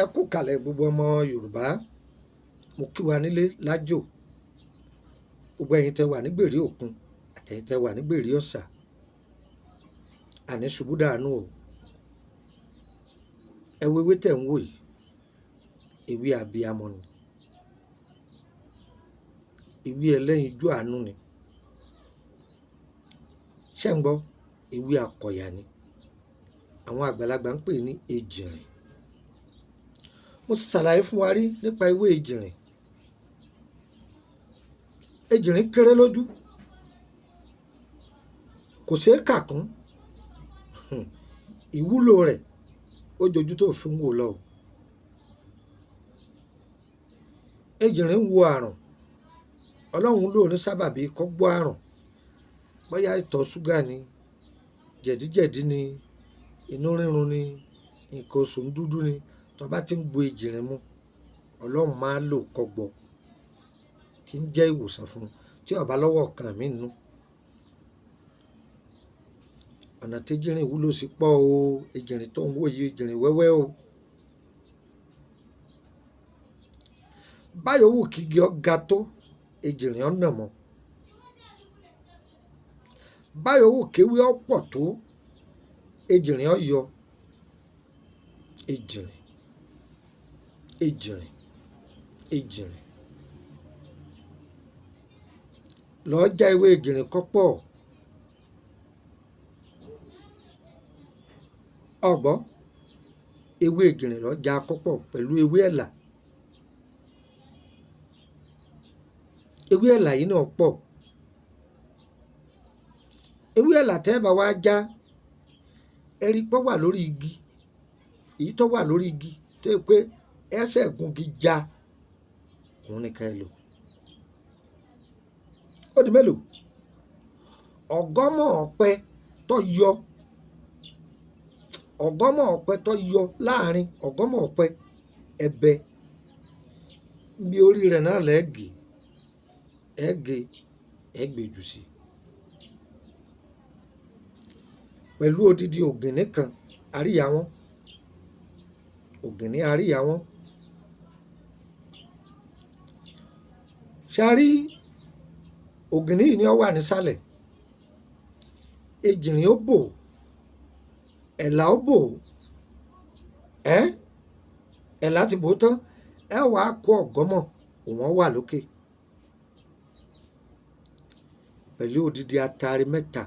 Ẹ kú kalẹ̀ gbogbo ọmọ Yorùbá, mo kí wa nílé lájò, gbogbo ẹ̀yin tẹ́ wà nígbèrí òkun àtẹ̀yin tẹ́ wà nígbèrí ọ̀sà, àní ṣubú dànù o. Ẹ wo ewé tẹ̀ ń wò yìí, ewé abiyamọ ni, ewé ẹlẹ́yinjú àánú ni, ṣé ń gbọ́? Ewé akọ̀yà ni, àwọn àgbàlagbà ń pè ní ejìrìn. Mo ti ṣàlàyé fún wa rí nípa ewé ejìrìn. Ejìrìn kéré lójú, kò ṣeé kà kún, ìwúlò rẹ̀ ó jojú tó fi ń wò lọ. Ejìrìn ń wo àrùn, Ọlọ́run ló ní sábàbí kó gbọ́ àrùn, bóyá ìtọ̀ ṣúgà ni, jẹ̀díjẹ̀dí ni, inú rírun ni, nǹkan oṣù ń dúdú ni, tó bá ti ń gbo ejìrìn mu, Ọlọ́run máa lò kó gbọ́, tí ń jẹ́ ìwòsàn fún un, tí ó bá lọ́wọ́ kan mí nù. Ọ̀nà tí ejìrìn wúlò sí pọ̀ o, ejìrìn tó ń wò yìí, ejìrìn wẹ́wẹ́ o. Báyọ̀ wù kí igi ọ̀gá tó, ejìrìn ọ̀nà mọ́. Báyọ̀ wù kéwé ọ̀pọ̀ tó, ejìrìn ọ̀yọ́. Ejìrìn, ejìrìn, ejìrìn. Lọ́ọ́ já ewé ejìrìn kọ́pọ̀. Ọ̀gbọ́, ewé ejìrìn lọ́ọ́ já kọ́pọ̀ pẹ̀lú ewé ẹ̀là. Ewé ẹ̀là yìí náà pọ̀. Ewé ẹ̀là tẹ́ bá wá já, ẹ̀rí pọ́ wà lórí igi, èyí tó wà lórí igi tó yẹ pé ẹsẹ̀ gungi já, òun ni ká ẹ lò. Ó di mélòó? Ọ̀gọ́mọ̀ ọ̀pẹ tó yọ, ọ̀gọ́mọ̀ ọ̀pẹ tó yọ láàrin ọ̀gọ́mọ̀ ọ̀pẹ ẹ̀bẹ, bí orí rẹ̀ náà lẹ́ẹ̀gì, ẹ̀gbẹ̀jù sí, pẹ̀lú odidi ògìní kan, àríyá wọn, ògìní àríyá wọn. Ṣàrí ògìní yìí ni ó wà nísàlẹ̀, ejìrìn ó bò, ẹ̀là ó bò, ẹ̀là ti bò tán, ẹ wàá kó ọ̀gọ́mọ̀, òun wà lókè, pẹ̀lú odidi atare mẹ́ta.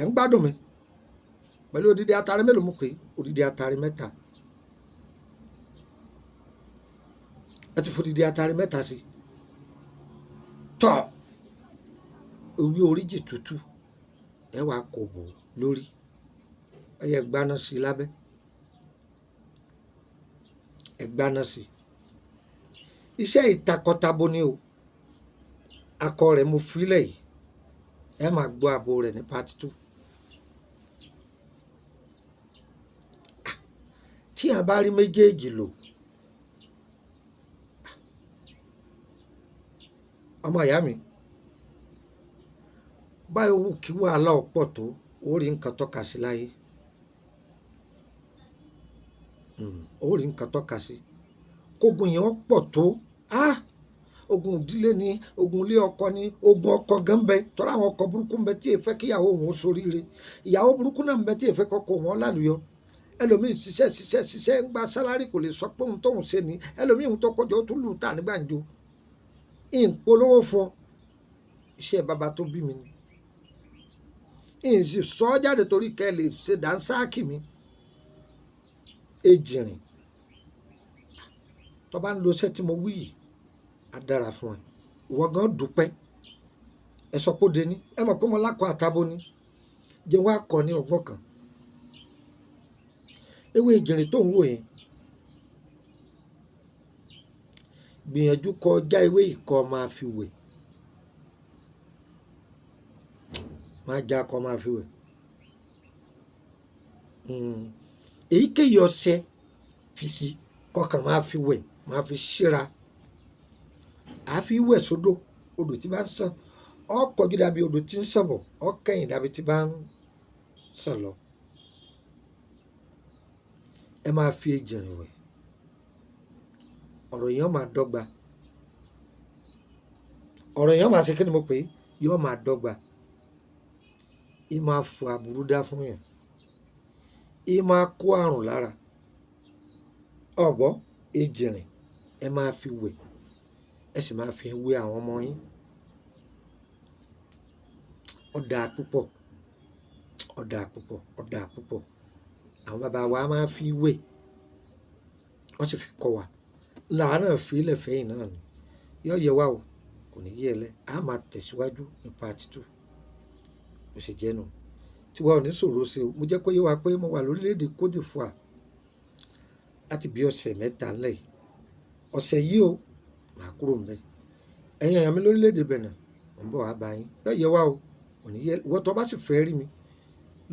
Ẹ̀ ń gbádùn mi? Pẹ̀lú odidi atare mélòó mo pè é? Odidi atare mẹ́ta. Ẹ ti fòdìdí atare mẹ́ta sí. Tọ́ ewé oríjì tútù, ẹ wàá kó bò lórí, ẹ yẹ gbaná sí lábẹ́, ẹ gbaná sí. Iṣẹ́ ìtakọtabo ni o, akọ rẹ̀ mo filẹ̀ yìí, ẹ máa gbọ́ abo rẹ̀ ní part 2. Tí a bá rí méjèèjì lò, ọmọ ìyá mi, báyọ̀ wù kí wàhálà ọ̀pọ̀ tó, ó rí nǹkan tọ́ka sí láyé. Ó rí nǹkan tọ́ka sí. Kógun yẹn pọ̀ tó, ogun ìdílé ni, ogun ilé ọkọ ni, ogun ọkọ gan bẹ, tọ́ra àwọn ọkọ burúkú ń bẹ tí èèfẹ́ kíyàwó òun ṣoríire, ìyàwó burúkú náà ń bẹ tí èèfẹ́ kọ́kọ́ wọn lálùyọ. Ẹlòmíì ṣiṣẹ́ ń gba sálárì, kò lè sọ pé òun tóun ṣe ni, ẹlòmíì òun tó kọjọ ó tún lù ú tà ní gbàǹjo. Ìpolówó fún iṣẹ́ bàbá tó bí mi ni, ìsì sọ ọ́ jáde torí kẹ́ ẹ lè ṣe dánsáàkì mi. Ejìrìn tó bá ń lo iṣẹ́ tí mo wí yìí, á dára fún ẹ, ìwọ gan dúpẹ́. Ẹ sọ pé ó de ní, ẹ mọ̀ pé mo lákọ̀ àtàbó ni, jẹ́ wọ́n á kọ́ ní ọgbọ́n kan. Ewé ejìrìn tó ń wò yẹn, gbìyànjú kó já ewé ìkọ́ máa fi wẹ̀, máa já kó máa fi wẹ̀. Èyíkéyìí ọṣẹ fi sí kọkàn máa fi wẹ̀, máa fi ṣíra, àá fi wẹ̀ sódò, odò tí bá ń sàn, ọ kọjú dàbí odò tí ń sàn bọ̀, ọ kẹ̀yìn dàbí tí bá ń sàn lọ. ẹ máa fi ejìnrìn wẹ̀, ọ̀rọ̀ èèyàn máa dọ́gba, ọ̀rọ̀ èèyàn máa ṣe kí ni mo pè é, yóò máa dọ́gba, ì máa fọ aburú dá fún yàn, ì máa kó àrùn lára. ọ̀gbọ́ ejìnrìn ẹ máa fi wẹ̀, ẹ sì máa fi wẹ̀ àwọn ọmọ yín. Ó dáa púpọ̀, ó dáa púpọ̀, ó dáa púpọ̀. Àwọn bàbá wa máa fi wẹ̀, wọ́n sì fi kọ́ wa, làwa náà fi ilẹ̀ fẹ́yìn náà ni. Yóò yẹ wá o, kò ní yẹ ẹ lẹ́, a máa tẹ̀síwájú ní part 2 bó ṣe jẹ́ nù. Tiwa ò ní sọ̀rọ̀ sí o, mo jẹ́ kó yé wa pé mo wà lórílẹ̀‐èdè Côte d'Ivoire láti bí ọ̀sẹ̀ mẹ́ta ńlẹ̀ yìí. Ọ̀sẹ̀ yìí o màá kúrò ńbẹ̀. Ẹ̀yin èèyàn mi lórílẹ̀‐èdè Benin, mo ń bọ̀ wá bá yín. Yóò yẹ wá o, kò ní yẹ, ìwọ tó bá sì fẹ́ rí mi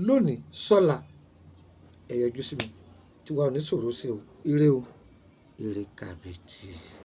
lónìí sọ́la, ẹ yọjú sí mi. Tiwa ò ní sọ̀rọ̀ sí o, ire o, ire kàbìtì.